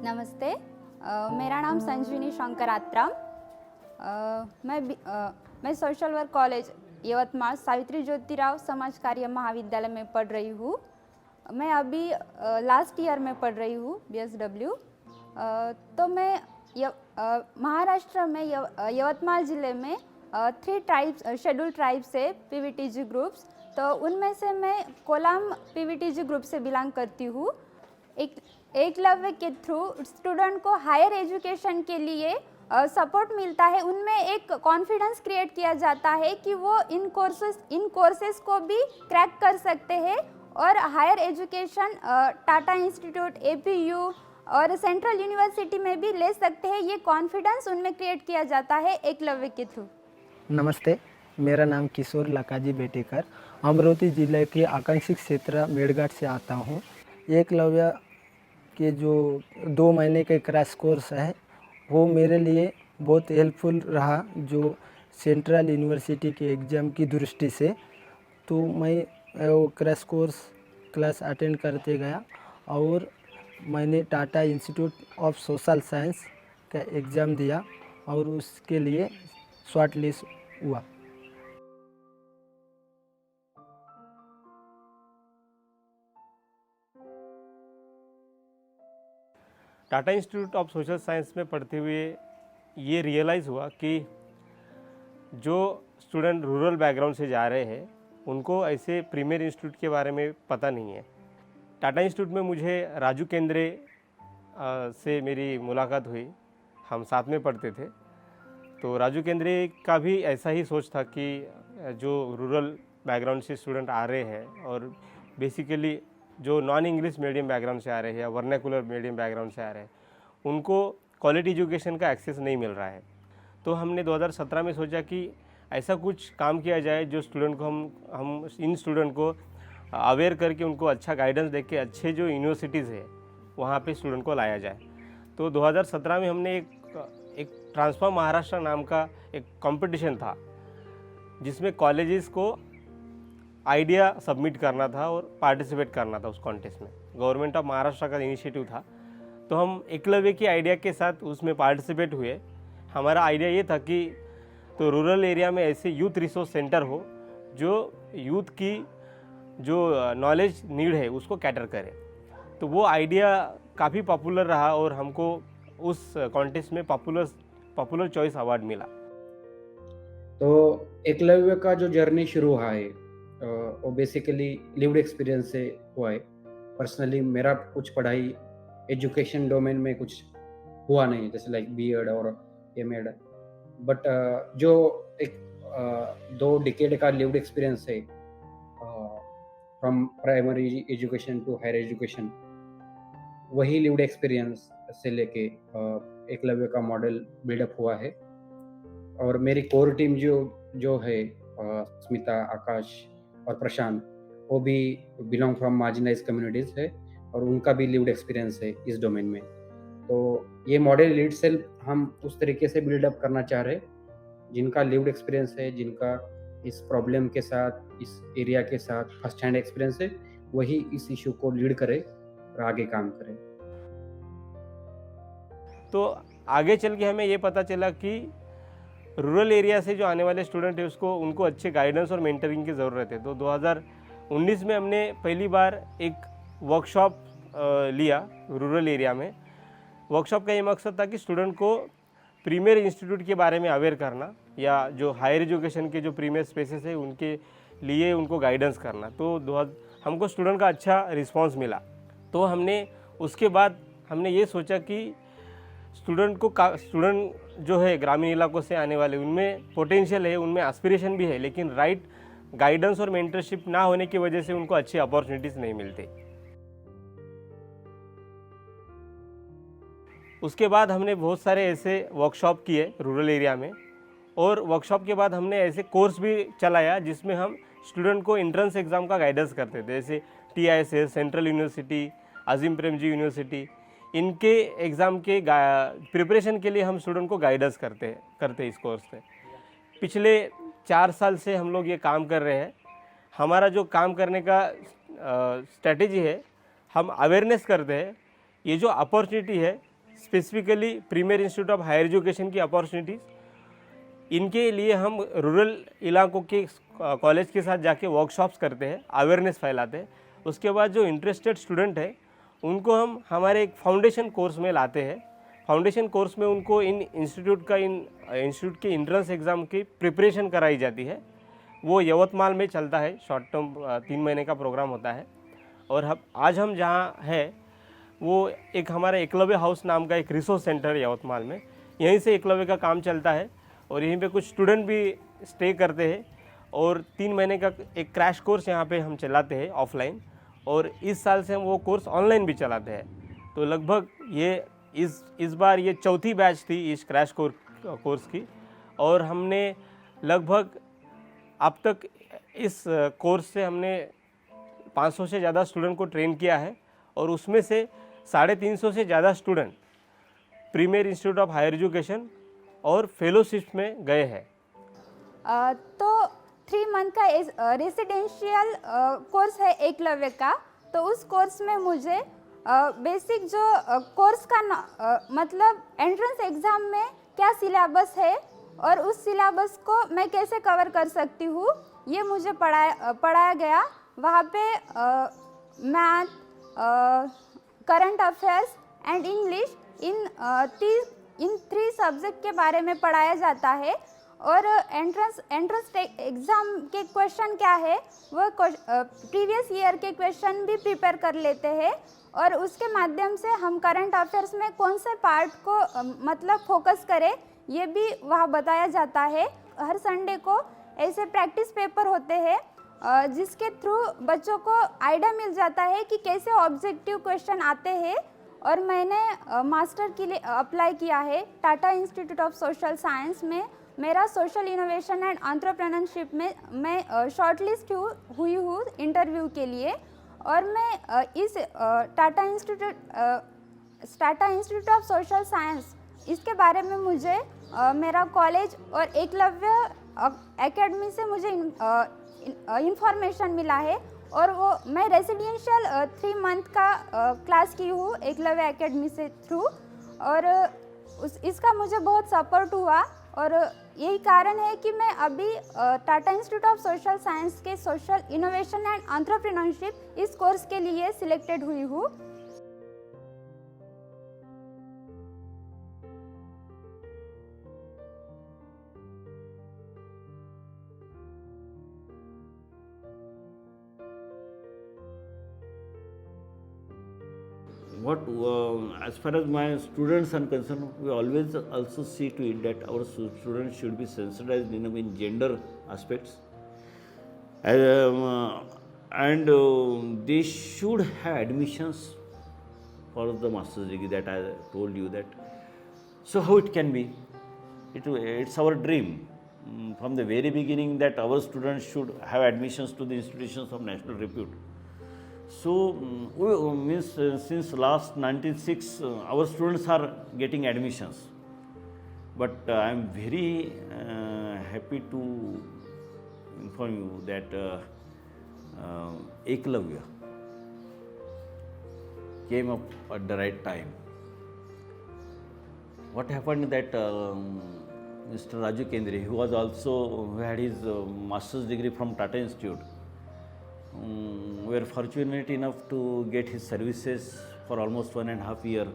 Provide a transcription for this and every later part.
नमस्ते। मेरा नाम संजीवनी शंकर आत्राम। मैं social work college Yavatmal Savitri Jyotirao समाज कार्य महाविद्यालय में पढ़ रही हूँ। मैं अभी लास्ट ईयर में पढ़ रही हूँ BSW। तो मैं महाराष्ट्र में यवतमाल ज़िले में 3 ट्राइब्स शेड्यूल ट्राइब्स है PVTG ग्रुप्स। तो उनमें से मैं कोलाम PVTG ग्रुप से बिलोंग करती हूँ। एकलव्य के थ्रू स्टूडेंट को हायर एजुकेशन के लिए सपोर्ट मिलता है। उनमें एक कॉन्फिडेंस क्रिएट किया जाता है कि वो इन कोर्सेज को भी क्रैक कर सकते हैं और higher education Tata institute, APU और सेंट्रल यूनिवर्सिटी में भी ले सकते हैं। ये कॉन्फिडेंस उनमें क्रिएट किया जाता है एकलव्य के थ्रू। नमस्ते, मेरा नाम किशोर लकाजी बेटेकर अमरावती जिले के आकांक्षित क्षेत्र मेड़घाट से आता हूँ। एकलव्य के जो 2 महीने के क्रैश कोर्स है वो मेरे लिए बहुत हेल्पफुल रहा, जो सेंट्रल यूनिवर्सिटी के एग्ज़ाम की दृष्टि से। तो मैं वो क्रैश कोर्स क्लास अटेंड करते गया और मैंने Tata institute of social science का एग्ज़ाम दिया और उसके लिए शॉर्ट लिस्ट हुआ। Tata institute of social science में पढ़ते हुए ये रियलाइज़ हुआ कि जो स्टूडेंट रूरल बैकग्राउंड से जा रहे हैं उनको ऐसे प्रीमियर इंस्टीट्यूट के बारे में पता नहीं है। टाटा इंस्टीट्यूट में मुझे राजू केंद्रे से मेरी मुलाकात हुई। हम साथ में पढ़ते थे। तो राजू केंद्रे का भी ऐसा ही सोच था कि जो रूरल बैकग्राउंड से स्टूडेंट आ रहे हैं और बेसिकली जो नॉन इंग्लिश मीडियम बैकग्राउंड से आ रहे हैं या वर्नाकुलर मीडियम बैकग्राउंड से आ रहे हैं उनको क्वालिटी एजुकेशन का एक्सेस नहीं मिल रहा है। तो हमने 2017 में सोचा कि ऐसा कुछ काम किया जाए जो स्टूडेंट को हम इन स्टूडेंट को अवेयर करके उनको अच्छा गाइडेंस दे के अच्छे जो यूनिवर्सिटीज़ है वहाँ पे स्टूडेंट को लाया जाए। तो 2017 में हमने एक ट्रांसफॉर्म महाराष्ट्र नाम का एक कंपटीशन था जिसमें कॉलेजेस को आइडिया सबमिट करना था और पार्टिसिपेट करना था उस कॉन्टेस्ट में। गवर्नमेंट ऑफ महाराष्ट्र का इनिशिएटिव था। तो हम एकलव्य की आइडिया के साथ उसमें पार्टिसिपेट हुए। हमारा आइडिया ये था कि तो रूरल एरिया में ऐसे यूथ रिसोर्स सेंटर हो जो यूथ की जो नॉलेज नीड है उसको कैटर करे। तो वो आइडिया काफ़ी पॉपुलर रहा और हमको उस कॉन्टेस्ट में पॉपुलर चॉइस अवार्ड मिला। तो एकलव्य का जो जर्नी शुरू हुआ है वो बेसिकली लिव्ड एक्सपीरियंस से हुआ है। पर्सनली मेरा कुछ पढ़ाई एजुकेशन डोमेन में कुछ हुआ नहीं, जैसे लाइक B.Ed और M.Ed, बट जो एक 2 डिकेड का लिव्ड एक्सपीरियंस है from primary education to higher education, वही लिव्ड एक्सपीरियंस से लेके एकलव्य का मॉडल बिल्डअप हुआ है। और मेरी कोर टीम जो है स्मिता, आकाश और प्रशांत, वो भी बिलोंग फ्रॉम मार्जिनलाइज कम्युनिटीज़ है और उनका भी लिव्ड एक्सपीरियंस है इस डोमेन में। तो ये मॉडल इट सेल्फ हम उस तरीके से बिल्डअप करना चाह रहे हैं जिनका लिव्ड एक्सपीरियंस है, जिनका इस प्रॉब्लम के साथ, इस एरिया के साथ फर्स्ट हैंड एक्सपीरियंस है, वही इस इशू को लीड करे और आगे काम करे। तो आगे चल के हमें ये पता चला कि रूरल एरिया से जो आने वाले स्टूडेंट है उनको अच्छे गाइडेंस और मेंटरिंग की ज़रूरत है। तो 2019 में हमने पहली बार एक वर्कशॉप लिया रूरल एरिया में। वर्कशॉप का ये मकसद था कि स्टूडेंट को प्रीमियर इंस्टीट्यूट के बारे में अवेयर करना या जो हायर एजुकेशन के जो प्रीमियर स्पेसेस है उनके लिए उनको गाइडेंस करना। तो हमको स्टूडेंट का अच्छा रिस्पॉन्स मिला। तो हमने उसके बाद हमने ये सोचा कि स्टूडेंट जो है ग्रामीण इलाकों से आने वाले उनमें पोटेंशियल है, उनमें एस्पिरेशन भी है, लेकिन राइट गाइडेंस और मेंटरशिप ना होने की वजह से उनको अच्छी अपॉर्चुनिटीज़ नहीं मिलती। उसके बाद हमने बहुत सारे ऐसे वर्कशॉप किए रूरल एरिया में और वर्कशॉप के बाद हमने ऐसे कोर्स भी चलाया जिसमें हम स्टूडेंट को एंट्रेंस एग्ज़ाम का गाइडेंस करते थे। जैसे TISS, central university, Azim Premji university, इनके एग्ज़ाम के प्रिपरेशन के लिए हम स्टूडेंट को गाइडेंस करते इस कोर्स में। पिछले 4 साल से हम लोग ये काम कर रहे हैं। हमारा जो काम करने का स्ट्रेटेजी है, हम अवेयरनेस करते हैं। ये जो अपॉर्चुनिटी है specifically premier institute of higher education की अपॉर्चुनिटीज़, इनके लिए हम रूरल इलाकों के कॉलेज के साथ जाके वर्कशॉप्स करते हैं, अवेयरनेस फैलाते हैं। उसके बाद जो इंटरेस्टेड स्टूडेंट है उनको हम हमारे एक फाउंडेशन कोर्स में लाते हैं। फाउंडेशन कोर्स में उनको इन इंस्टीट्यूट के एंट्रेंस एग्ज़ाम की प्रिपरेशन कराई जाती है। वो यवतमाल में चलता है, शॉर्ट टर्म 3 महीने का प्रोग्राम होता है। और आज हम जहाँ है वो एक हमारा एकलव्य हाउस नाम का एक रिसोर्स सेंटर है यवतमाल में, यहीं से एकलव्य का काम चलता है और यहीं पे कुछ स्टूडेंट भी स्टे करते हैं। और 3 महीने का एक क्रैश कोर्स यहाँ पे हम चलाते हैं ऑफलाइन, और इस साल से हम वो कोर्स ऑनलाइन भी चलाते हैं। तो लगभग ये इस बार ये चौथी बैच थी इस क्रैश कोर्स की, और हमने लगभग अब तक इस कोर्स से हमने 500 से ज़्यादा स्टूडेंट को ट्रेन किया है, और उसमें से 350 से ज़्यादा student premier institute of higher education और फेलोशिप में गए हैं। तो 3 मंथ का रेसिडेंशियल कोर्स है एकलव्य का। तो उस कोर्स में मुझे बेसिक जो कोर्स का मतलब एंट्रेंस एग्ज़ाम में क्या सिलेबस है और उस सिलेबस को मैं कैसे कवर कर सकती हूँ, ये मुझे पढ़ाया गया। वहाँ पे math, current affairs and English in 3 subject के बारे में पढ़ाया जाता है। और एंट्रेंस एग्ज़ाम के क्वेश्चन क्या है, वो प्रीवियस ईयर के क्वेश्चन भी प्रिपेयर कर लेते हैं, और उसके माध्यम से हम करंट अफेयर्स में कौन से पार्ट को मतलब फोकस करें, ये भी वहाँ बताया जाता है। हर संडे को ऐसे प्रैक्टिस पेपर होते हैं जिसके थ्रू बच्चों को आइडिया मिल जाता है कि कैसे ऑब्जेक्टिव क्वेश्चन आते हैं। और मैंने मास्टर के लिए अप्लाई किया है Tata institute of social science में। मेरा सोशल इनोवेशन एंड एंटरप्रेन्योरशिप में मैं शॉर्टलिस्ट हुई हूँ इंटरव्यू के लिए। और मैं इस Tata institute of social science, इसके बारे में मुझे मेरा कॉलेज और एकलव्य एकेडमी से मुझे इंफॉर्मेशन मिला है। और वो मैं रेसिडेंशियल 3 मंथ का क्लास की हूँ एकलव्य एकेडमी से थ्रू, और इसका मुझे बहुत सपोर्ट हुआ। और यही कारण है कि मैं अभी Tata institute of social science के सोशल इनोवेशन एंड एंटरप्रेन्योरशिप इस कोर्स के लिए सिलेक्टेड हुई हूँ। What as far as my students are concerned, we always also see to it that our students should be sensitized in gender aspects, and they should have admissions for the master's degree that I told you that. So how it can be? It's our dream from the very beginning that our students should have admissions to the institutions of national repute. So, since last 96, our students are getting admissions. But I am very happy to inform you that Eklavya came up at the right time. What happened that Mr. Raju Kendre, who had his master's degree from Tata Institute, we were fortunate enough to get his services for almost 1.5 years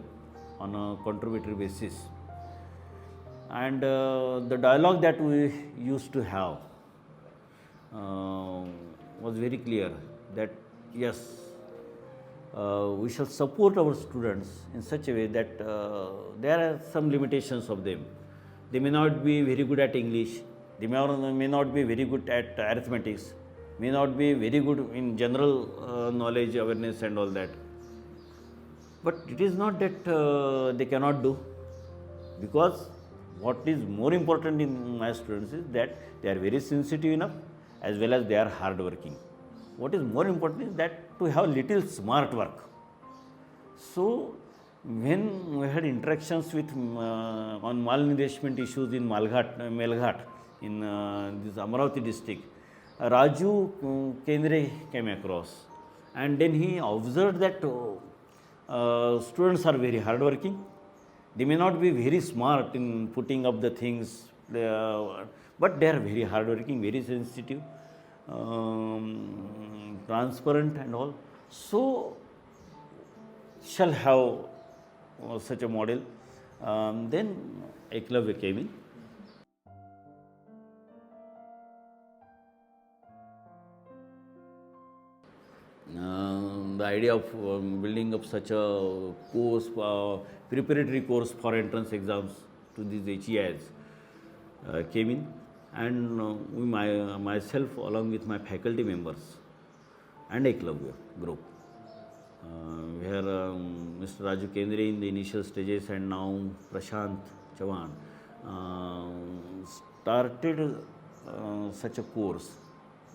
on a contributory basis. And the dialogue that we used to have was very clear that yes, we shall support our students in such a way that there are some limitations of them. They may not be very good at English, they may not be very good at arithmetics, may not be very good in general knowledge, awareness and all that. But it is not that they cannot do, because what is more important in my students is that they are very sensitive enough as well as they are hard working. What is more important is that to have little smart work. So when we had interactions with on malnourishment issues in Melghat in this Amaravati district, Raju Kendre came across, and then he observed that students are very hardworking, They may not be very smart in putting up the things, but they are very hardworking, very sensitive, transparent and all. So shall have such a model. Then Eklavya came in. The idea of building up such a course, preparatory course for entrance exams to these HEIs came in, and myself along with my faculty members and Eklavya group, where Mr. Raju Kendre in the initial stages and now Prashant Chavan started such a course.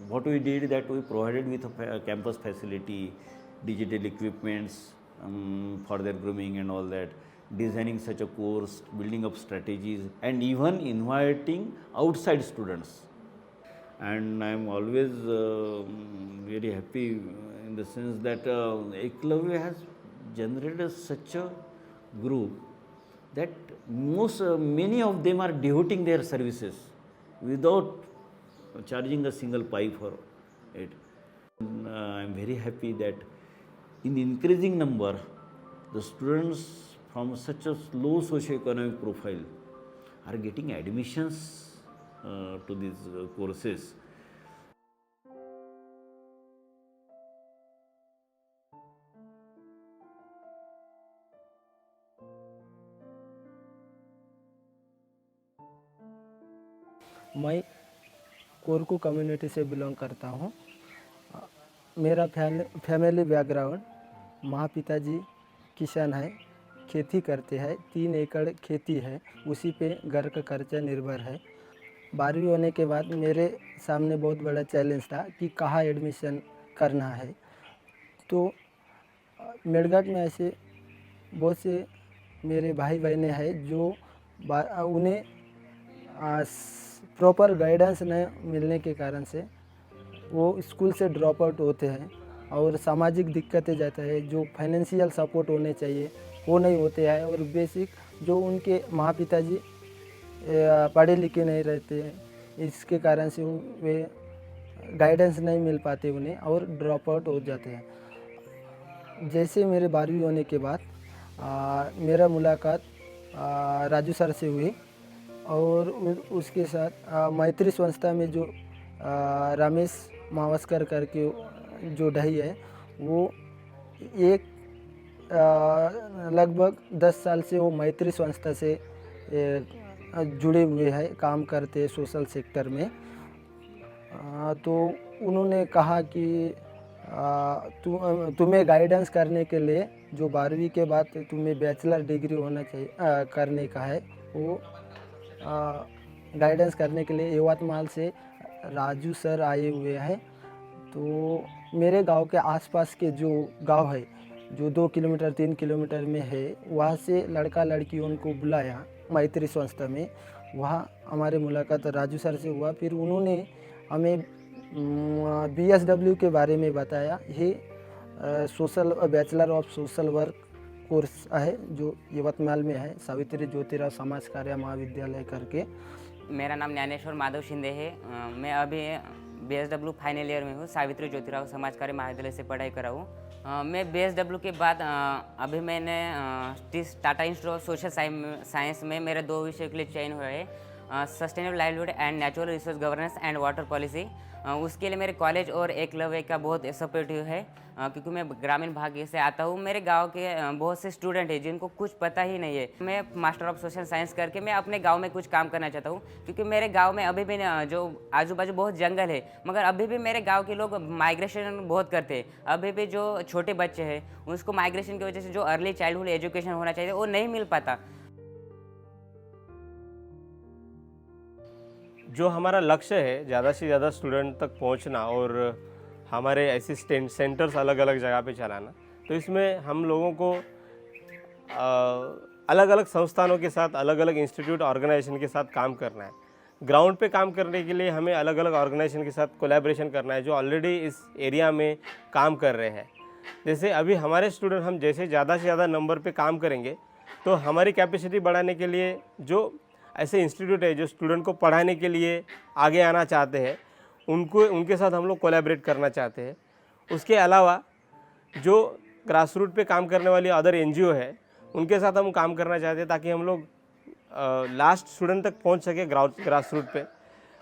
What we did that we provided with a campus facility, digital equipments for their grooming and all that, designing such a course, building up strategies, and even inviting outside students. And I am always very happy in the sense that Eklavya has generated such a group that many of them are devoting their services without charging a single pipe for it. I am very happy that in increasing number, the students from such a low socio-economic profile are getting admissions to these courses. मैं Korku community से belong करता हूँ। मेरा family background, महापिताजी किसान है, खेती करते हैं, 3 एकड़ खेती है, उसी पे घर का खर्चा निर्भर है। 12वीं होने के बाद मेरे सामने बहुत बड़ा चैलेंज था कि कहाँ एडमिशन करना है। तो मेड़घाट में ऐसे बहुत से मेरे भाई बहनें हैं जो उन्हें प्रॉपर गाइडेंस न मिलने के कारण से वो स्कूल से ड्रॉप आउट होते हैं और सामाजिक दिक्कतें जाता है, जो फाइनेंशियल सपोर्ट होने चाहिए वो नहीं होते हैं, और बेसिक जो उनके माँ पिताजी पढ़े लिखे नहीं रहते हैं, इसके कारण से वे गाइडेंस नहीं मिल पाते उन्हें और ड्रॉप आउट हो जाते हैं। जैसे मेरे 12वीं होने के बाद मेरा मुलाकात राजू सर से हुई और उसके साथ मैत्री संस्था में जो रमेश मावस्कर करके जो ढाई है, वो एक लगभग 10 साल से वो मैत्री संस्था से जुड़े हुए हैं, काम करते हैं सोशल सेक्टर में। तो उन्होंने कहा कि तुम्हें गाइडेंस करने के लिए जो 12वीं के बाद तुम्हें बैचलर डिग्री होना चाहिए करने का है, वो गाइडेंस करने के लिए यवतमाल से राजू सर आए हुए हैं। तो मेरे गांव के आसपास के जो गांव है, जो 2 किलोमीटर 3 किलोमीटर में है, वहाँ से लड़का लड़की उनको बुलाया मैत्री संस्था में। वहाँ हमारे मुलाकात राजू सर से हुआ। फिर उन्होंने हमें BSW के बारे में बताया। ये social bachelor of social work course है जो यवतमाल में है, सावित्री ज्योतिराव समाज कार्य महाविद्यालय करके। मेरा नाम ज्ञानेश्वर माधव शिंदे है। मैं अभी BSW फाइनल ईयर में हूँ, सावित्री ज्योतिराव समाज कार्य महाविद्यालय से पढ़ाई कर रहा हूँ। मैं BSW के बाद अभी मैंने Tata institute of social science में मेरे 2 विषय के लिए चयन हुआ है, sustainable livelihood and natural resource governance and water policy. उसके लिए मेरे कॉलेज और एकलव्य का बहुत सपोर्टिव है, क्योंकि मैं ग्रामीण भाग से आता हूँ। मेरे गांव के बहुत से स्टूडेंट हैं जिनको कुछ पता ही नहीं है। मैं मास्टर ऑफ सोशल साइंस करके मैं अपने गांव में कुछ काम करना चाहता हूँ, क्योंकि मेरे गांव में अभी भी जो आजू बाजू बहुत जंगल है, मगर अभी भी मेरे गाँव के लोग माइग्रेशन बहुत करते हैं। अभी भी जो छोटे बच्चे हैं उसको माइग्रेशन की वजह से जो अर्ली चाइल्डहुड एजुकेशन होना चाहिए वो नहीं मिल पाता। जो हमारा लक्ष्य है ज़्यादा से ज़्यादा स्टूडेंट तक पहुंचना और हमारे ऐसे सेंटर्स अलग अलग जगह पे चलाना, तो इसमें हम लोगों को अलग अलग संस्थानों के साथ, अलग अलग इंस्टीट्यूट ऑर्गेनाइजेशन के साथ काम करना है। ग्राउंड पे काम करने के लिए हमें अलग अलग ऑर्गेनाइजेशन के साथ कोलैबोरेशन करना है जो ऑलरेडी इस एरिया में काम कर रहे हैं। जैसे अभी हमारे स्टूडेंट, हम जैसे ज़्यादा से ज़्यादा नंबर पे काम करेंगे तो हमारी कैपेसिटी बढ़ाने के लिए जो ऐसे इंस्टीट्यूट है जो स्टूडेंट को पढ़ाने के लिए आगे आना चाहते हैं, उनके साथ हम लोग कोलैबोरेट करना चाहते हैं। उसके अलावा जो ग्रास रूट पे काम करने वाली अदर एनजीओ है, उनके साथ हम काम करना चाहते हैं ताकि हम लोग लास्ट स्टूडेंट तक पहुंच सके ग्रास रूट पे।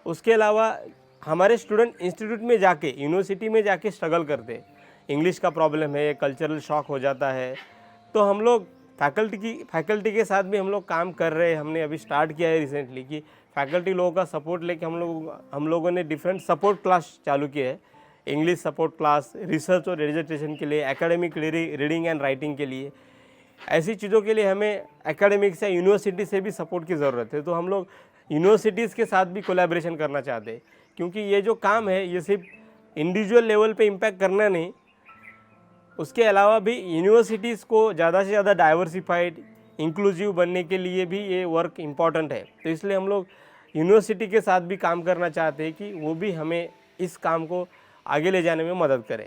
उसके अलावा हमारे स्टूडेंट इंस्टीट्यूट में जाके, यूनिवर्सिटी में जाके स्ट्रगल करते हैं, इंग्लिश का प्रॉब्लम है, कल्चरल शॉक हो जाता है, तो हम लोग फैकल्टी के साथ भी हम लोग काम कर रहे हैं। हमने अभी स्टार्ट किया है रिसेंटली कि फैकल्टी लोगों का सपोर्ट लेके हम लोगों ने डिफरेंट सपोर्ट क्लास चालू किए हैं। इंग्लिश सपोर्ट क्लास, रिसर्च और डिसर्टेशन के लिए, एकेडमिक रीडिंग एंड राइटिंग के लिए, ऐसी चीज़ों के लिए हमें एकेडमिक्स या यूनिवर्सिटी से भी सपोर्ट की ज़रूरत है। तो हम लोग यूनिवर्सिटीज़ के साथ भी कोलैबोरेशन करना चाहते हैं, क्योंकि ये जो काम है ये सिर्फ इंडिविजुअल लेवल पे इम्पैक्ट करना नहीं, उसके अलावा भी यूनिवर्सिटीज़ को ज़्यादा से ज़्यादा डाइवर्सिफाइड, इंक्लूसिव बनने के लिए भी ये वर्क इम्पॉर्टेंट है। तो इसलिए हम लोग यूनिवर्सिटी के साथ भी काम करना चाहते हैं कि वो भी हमें इस काम को आगे ले जाने में मदद करें।